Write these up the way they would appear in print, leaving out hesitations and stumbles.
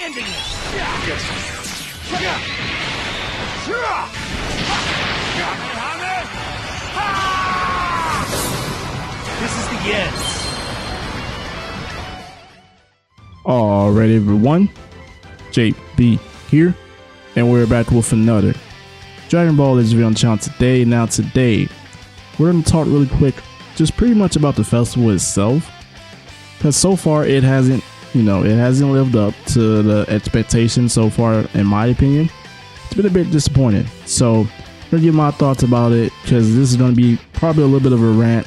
ending this. This is the end. Alright everyone, JB here, and we're back with another Dragon Ball Z video on the channel today. Now today, we're going to talk really quick, just pretty much about the festival itself, because so far it hasn't lived up to the expectations so far, in my opinion. It's been a bit disappointing, so I'm going to give my thoughts about it, because this is going to be probably a little bit of a rant,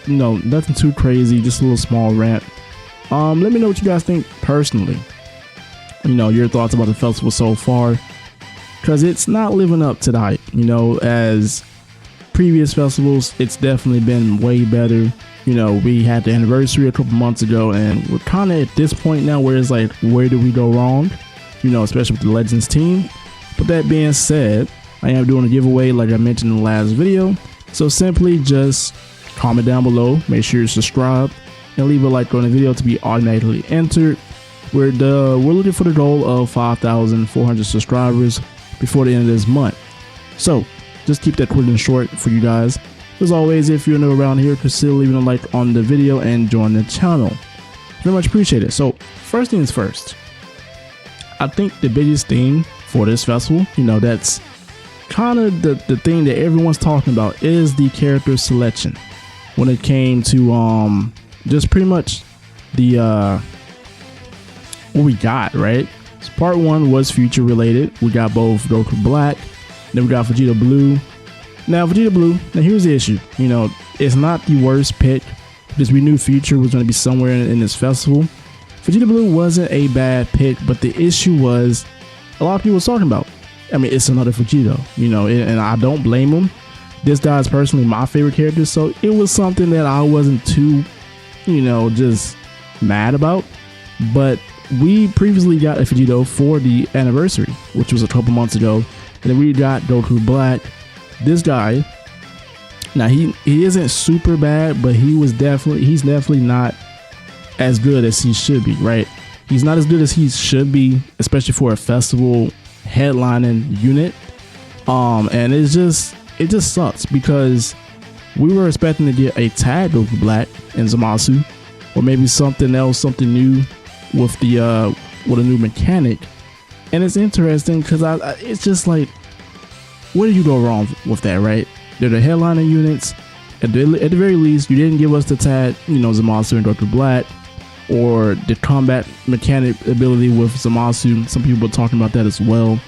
nothing too crazy, just a little small rant. Let me know what you guys think personally, your thoughts about the festival so far, because it's not living up to the hype. As previous festivals, it's definitely been way better. We had the anniversary a couple months ago, and we're kind of at this point now where it's like, where do we go wrong, especially with the Legends team. But that being said, I am doing a giveaway like I mentioned in the last video, so simply just comment down below, make sure you're subscribed, and leave a like on the video to be automatically entered. We're looking for the goal of 5,400 subscribers before the end of this month. So just keep that quick and short for you guys. As always, if you're new around here, consider leaving a like on the video and join the channel. Very much appreciate it. So first things first, I think the biggest thing for this festival, that's kind of the thing that everyone's talking about, is the character selection. When it came to just pretty much the what we got, right? So part one was future related. We got both Goku Black, then we got Vegeta Blue. Now here's the issue. It's not the worst pick, because we knew Future was going to be somewhere in this festival. Vegeta Blue wasn't a bad pick, but the issue was, a lot of people was talking about, it's another Vegeta, and I don't blame him. This guy is personally my favorite character, so it was something that I wasn't too, just mad about. But we previously got a Vegito for the anniversary, which was a couple months ago, and then we got Goku Black. This guy, now he isn't super bad, but he's definitely not as good as he should be, right? He's not as good as he should be, especially for a festival headlining unit. And it just sucks, because we were expecting to get a tag Goku Black and Zamasu, or maybe something else, something new with a new mechanic. And it's interesting because it's just like, where do you go wrong with that, right? They're the headliner units. At the very least, you didn't give us the tag, Zamasu and Goku Black, or the combat mechanic ability with Zamasu. Some people are talking about that as well.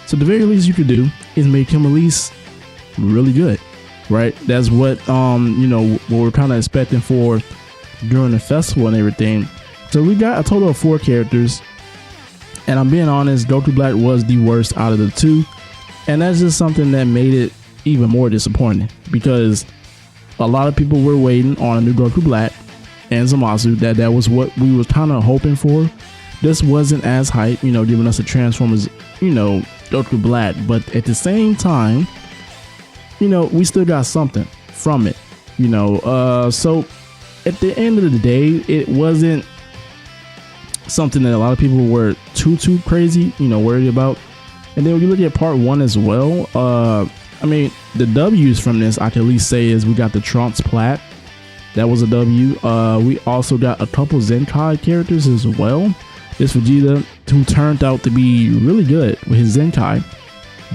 So the very least you could do is make him at least really good, right? That's what what we're kind of expecting for during the festival and everything. So we got a total of 4 characters, and I'm being honest, Goku Black was the worst out of the 2, and that's just something that made it even more disappointing, because a lot of people were waiting on a new Goku Black and Zamasu. That was what we was kind of hoping for. This wasn't as hype, giving us a Transformers, Goku Black, but at the same time, we still got something from it, so at the end of the day, it wasn't something that a lot of people were too crazy, worried about. And then when you look at part one as well, the W's from this, I can at least say, is we got the Trunks Plat. That was a W. We also got a couple Zenkai characters as well. This Vegeta, who turned out to be really good with his Zenkai.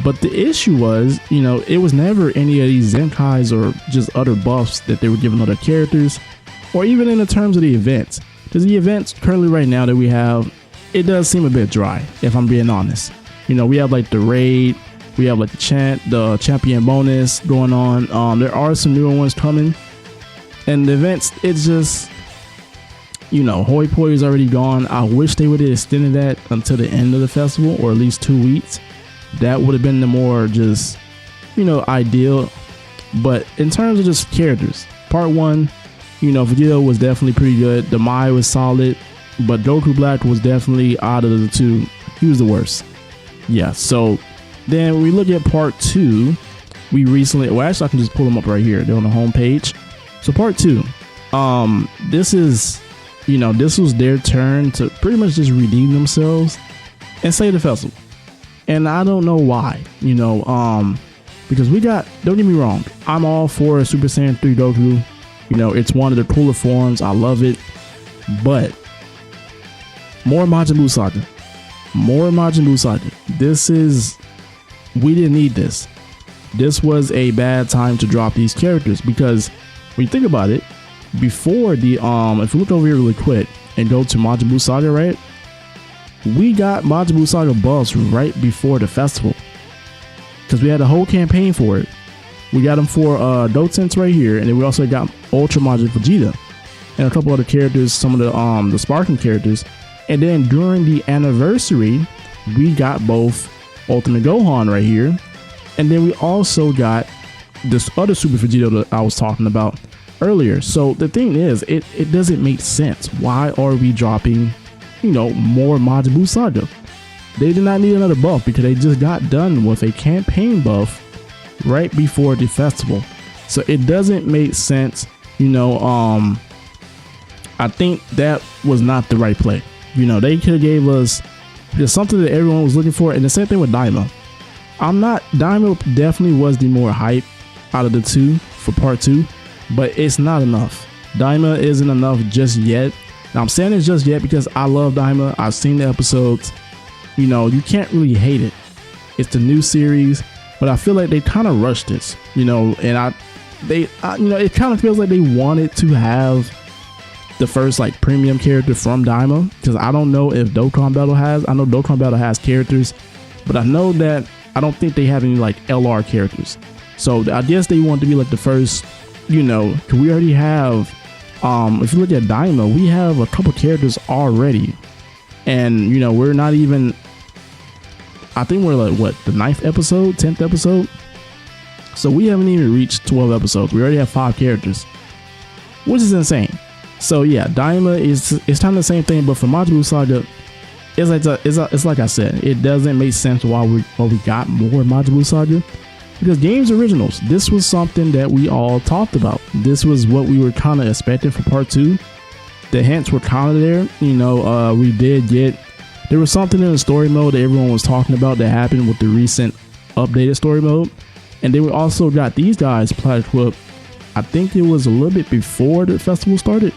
But the issue was, it was never any of these Zenkais or just other buffs that they were giving other characters, or even in the terms of the events. Because the events currently right now that we have, it does seem a bit dry, if I'm being honest. We have like the raid, we have like the champion bonus going on. There are some newer ones coming, and the events, it's just, Hoi Poi is already gone. I wish they would have extended that until the end of the festival, or at least 2 weeks. That would have been the more just, ideal. But in terms of just characters, part one, Vegeta was definitely pretty good. The Mai was solid, but Goku Black was definitely, out of the 2, he was the worst. Yeah, so then we look at part 2. We recently, actually I can just pull them up right here. They're on the home page. So part 2, this is, this was their turn to pretty much just redeem themselves and save the festival. And I don't know why, because we got, don't get me wrong, I'm all for Super Saiyan 3 Goku. It's one of the cooler forms. I love it. But more Majin Buu Saga. More Majin Buu Saga. We didn't need this. This was a bad time to drop these characters, because when you think about it, before the if you look over here really quick and go to Majin Buu Saga, right? We got Majin Buu Saga buffs right before the festival, because we had a whole campaign for it. We got them for Dotense right here, and then we also got Ultra Majin Vegeta and a couple other characters, some of the Sparking characters. And then during the anniversary, we got both Ultimate Gohan right here, and then we also got this other Super Vegeta that I was talking about earlier. So the thing is, it doesn't make sense. Why are we dropping, more Majin Buu Saga? They did not need another buff, because they just got done with a campaign buff right before the festival. So it doesn't make sense. I think that was not the right play. They could have gave us just something that everyone was looking for. And the same thing with Daima. Daima definitely was the more hype out of the two for part 2, but it's not enough. Daima isn't enough just yet. Now I'm saying it's just yet because I love Daima. I've seen the episodes. You can't really hate it. It's the new series, but I feel like they kind of rushed this, and it kind of feels like they wanted to have the first like premium character from Daima, because I don't know if Dokkan Battle has. I know Dokkan Battle has characters, but I know that I don't think they have any like LR characters. So I guess they want to be like the first, because we already have, if you look at Daima, we have a couple characters already, and we're not even, I think we're like what, the 9th episode, 10th episode. So we haven't even reached 12 episodes. We already have 5 characters, which is insane. So yeah, Daima it's kind of the same thing, but for Majin Buu Saga, it's like I said, it doesn't make sense why we got more Majin Buu Saga, because games originals, this was something that we all talked about. This was what we were kind of expecting for part 2. The hints were kind of there. We did get, there was something in the story mode that everyone was talking about that happened with the recent updated story mode. And then we also got these guys platinum equipped, I think it was a little bit before the festival started.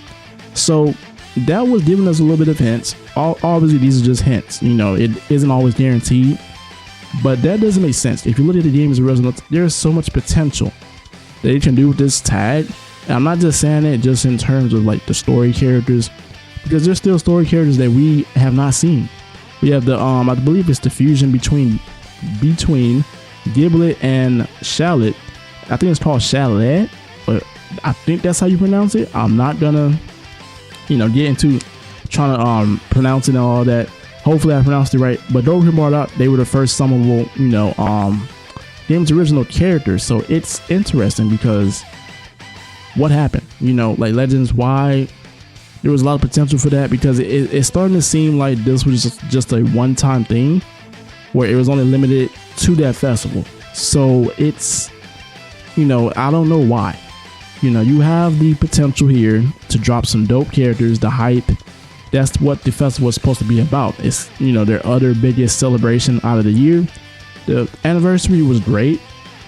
So that was giving us a little bit of hints. Obviously these are just hints, it isn't always guaranteed, but that doesn't make sense. If you look at the game's original, there's so much potential that you can do with this tag. And I'm not just saying it just in terms of like the story characters, because there's still story characters that we have not seen. We have the I believe it's the fusion between Giblet and Shallot. I think it's called Shallot, but I think that's how you pronounce it. I'm not gonna get into trying to pronounce it and all that. Hopefully I pronounced it right. But Dokkan brought up, they were the first summonable game's original characters. So it's interesting because what happened, like Legends, why there was a lot of potential for that, because it's starting to seem like this was just a one-time thing where it was only limited to that festival. So it's, I don't know why. You have the potential here to drop some dope characters, the hype. That's what the festival is supposed to be about. It's, their other biggest celebration out of the year. The anniversary was great.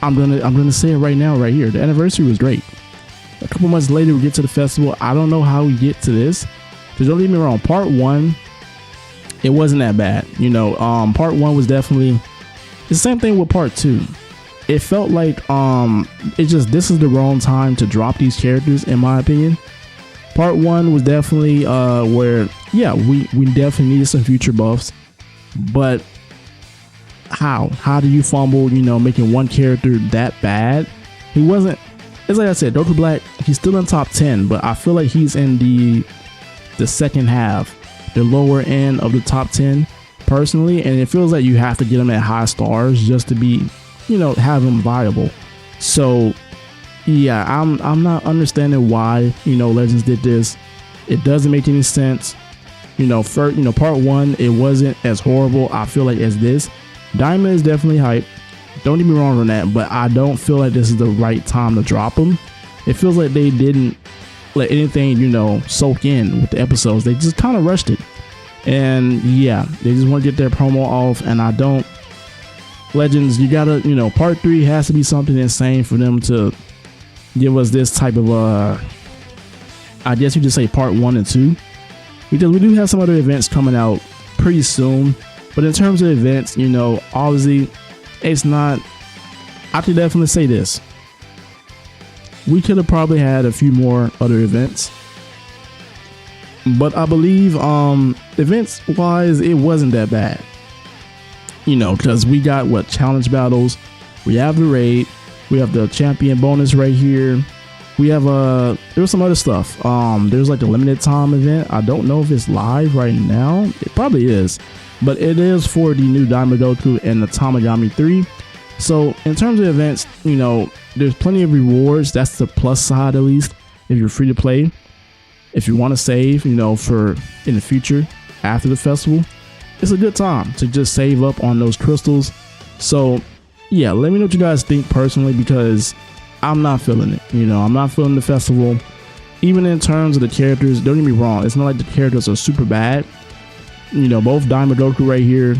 I'm gonna say it right now, right here. The anniversary was great. A couple months later, we get to the festival. I don't know how we get to this, because don't get me wrong, part 1, it wasn't that bad. Part 1 was definitely the same thing with part 2. It felt like this is the wrong time to drop these characters, in my opinion. Part 1 was definitely where, yeah, we definitely needed some future buffs, but how do you fumble, making one character that bad? He wasn't, it's like I said, Goku Black, he's still in top 10, but I feel like he's in the second half, the lower end of the top 10 personally, and it feels like you have to get him at high stars just to be, have him viable. So yeah, I'm not understanding why, Legends did this. It doesn't make any sense. Part 1, it wasn't as horrible, I feel like, as this. Daima is definitely hype. Don't get me wrong on that, but I don't feel like this is the right time to drop them. It feels like they didn't let anything, soak in with the episodes. They just kind of rushed it. And yeah, they just want to get their promo off, and I don't. Legends, you gotta, part 3 has to be something insane for them to give us this type of I guess you just say part 1 and 2, because we do have some other events coming out pretty soon. But in terms of events, obviously it's not. I could definitely say this: we could have probably had a few more other events, but I believe events wise it wasn't that bad. Because we got challenge battles, we have the raid, we have the champion bonus right here, we have there was some other stuff. There's like a limited time event. I don't know if it's live right now. It probably is, but it is for the new Diamond Goku and the Tamagami 3. So in terms of events, there's plenty of rewards. That's the plus side, at least if you're free to play. If you want to save, for in the future after the festival, it's a good time to just save up on those crystals. So yeah, let me know what you guys think personally, because I'm not feeling it. I'm not feeling the festival. Even in terms of the characters, don't get me wrong, it's not like the characters are super bad. Both Diamond Goku right here,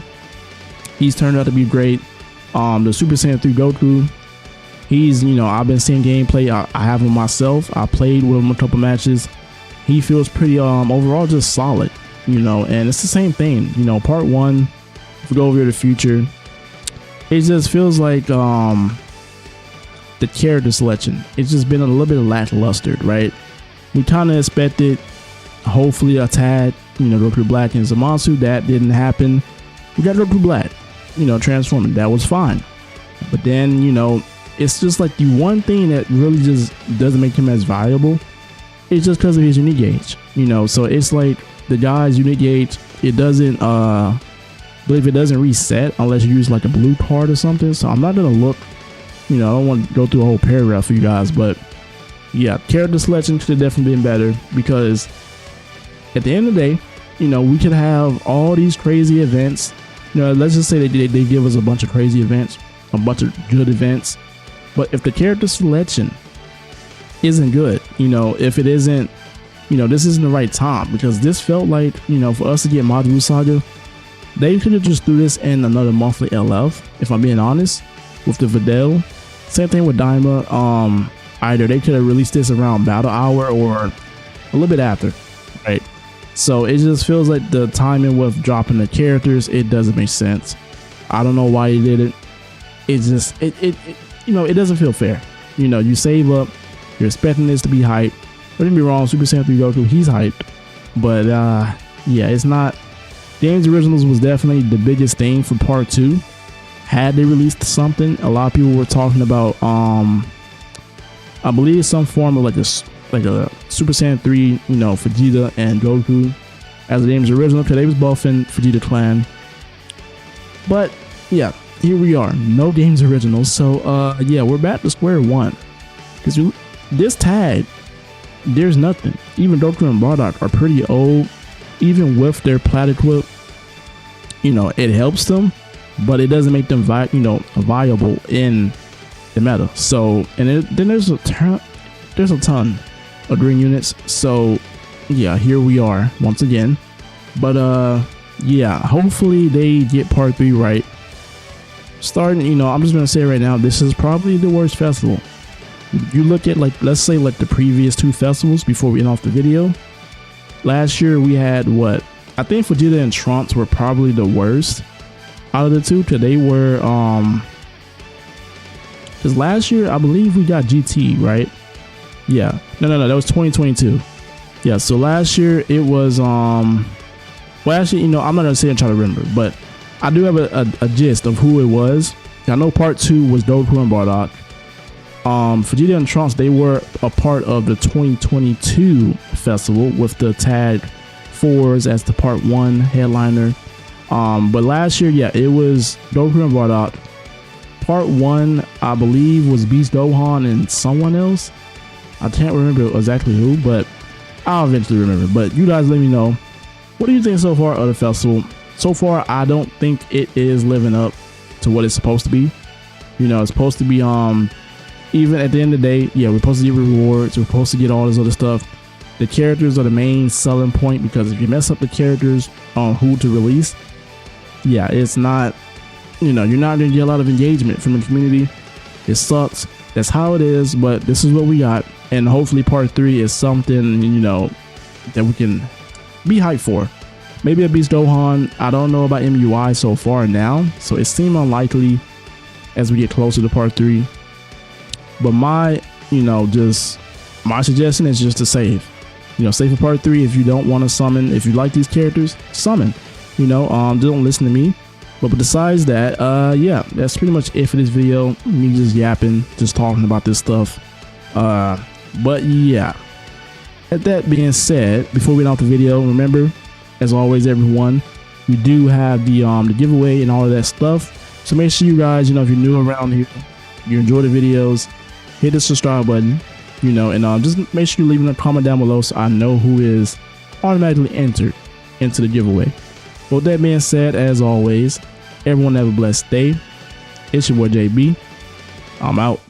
he's turned out to be great. The Super Saiyan 3 Goku, he's, I've been seeing gameplay. I have him myself. I played with him a couple matches. He feels pretty overall just solid. And it's the same thing. Part 1, if we go over to the future, it just feels like the character selection, it's just been a little bit lackluster, right? We kind of expected, hopefully, a tad, Goku Black and Zamasu. That didn't happen. We got Goku Black, transforming. That was fine. But then, it's just like the one thing that really just doesn't make him as valuable is just because of his unique gauge. So it's like the guy's unique gauge, it doesn't believe it doesn't reset unless you use like a blue card or something. So I'm not gonna look, I don't want to go through a whole paragraph for you guys, but yeah, character selection could have definitely been better, because at the end of the day, we could have all these crazy events. Let's just say they give us a bunch of crazy events, a bunch of good events, but if the character selection isn't good, if it isn't, this isn't the right time, because this felt like, for us to get Majin Saga, they could have just threw this in another monthly LF, if I'm being honest, with the Videl. Same thing with Daima. Either they could have released this around Battle Hour or a little bit after, right? So it just feels like the timing with dropping the characters, it doesn't make sense. I don't know why he did it. It just, it doesn't feel fair. You save up, you're expecting this to be hype. Don't get me wrong, Super Saiyan 3 Goku, he's hyped. But yeah, it's not. Games Originals was definitely the biggest thing for part 2. Had they released something, a lot of people were talking about I believe some form of like a Super Saiyan 3, Vegeta and Goku as the game's original, because they was buffing Vegeta Clan. But yeah, here we are, no games original. So yeah, we're back to square one, because this tag, there's nothing. Even Goku and Bardock are pretty old. Even with their plat equip, it helps them, but it doesn't make them viable in the meta. So, and then there's a ton of green units. So yeah, here we are once again. But yeah, hopefully they get part 3 right. Starting, I'm just gonna say right now, this is probably the worst festival. You look at let's say the previous 2 festivals before we end off the video. Last year we had I think Vegeta and Trunks were probably the worst out of the 2, because they were because last year I believe we got GT, right? Yeah, no, that was 2022. Yeah, so last year it was well, actually, I'm not gonna say and try to remember, but I do have a gist of who it was. I know part 2 was Goku and Bardock. Vegeta and Trunks, they were a part of the 2022 festival with the tag 4s as the part 1 headliner. But last year, yeah, it was Goku and Bardock. Part 1, I believe, was Beast Gohan and someone else. I can't remember exactly who, but I'll eventually remember. But you guys let me know, what do you think so far of the festival? So far, I don't think it is living up to what it's supposed to be. It's supposed to be even at the end of the day, yeah, we're supposed to get rewards, we're supposed to get all this other stuff, The characters are the main selling point, because if you mess up the characters on who to release, yeah, it's not, you're not gonna get a lot of engagement from the community. It sucks. That's how it is, but this is what we got. And hopefully part 3 is something, that we can be hyped for. Maybe a Beast Gohan. I don't know about MUI so far now, so it seems unlikely as we get closer to part 3. But my suggestion is just to save. Save for part 3 if you don't want to summon. If you like these characters, summon. Don't listen to me. But besides that, yeah, that's pretty much it for this video. Me just yapping, just talking about this stuff. But yeah, at that being said, before we end off the video, remember, as always, everyone, we do have the giveaway and all of that stuff. So make sure you guys, if you're new around here, you enjoy the videos, hit the subscribe button, and just make sure you leave a comment down below so I know who is automatically entered into the giveaway. With that being said, as always, everyone have a blessed day. It's your boy JB. I'm out.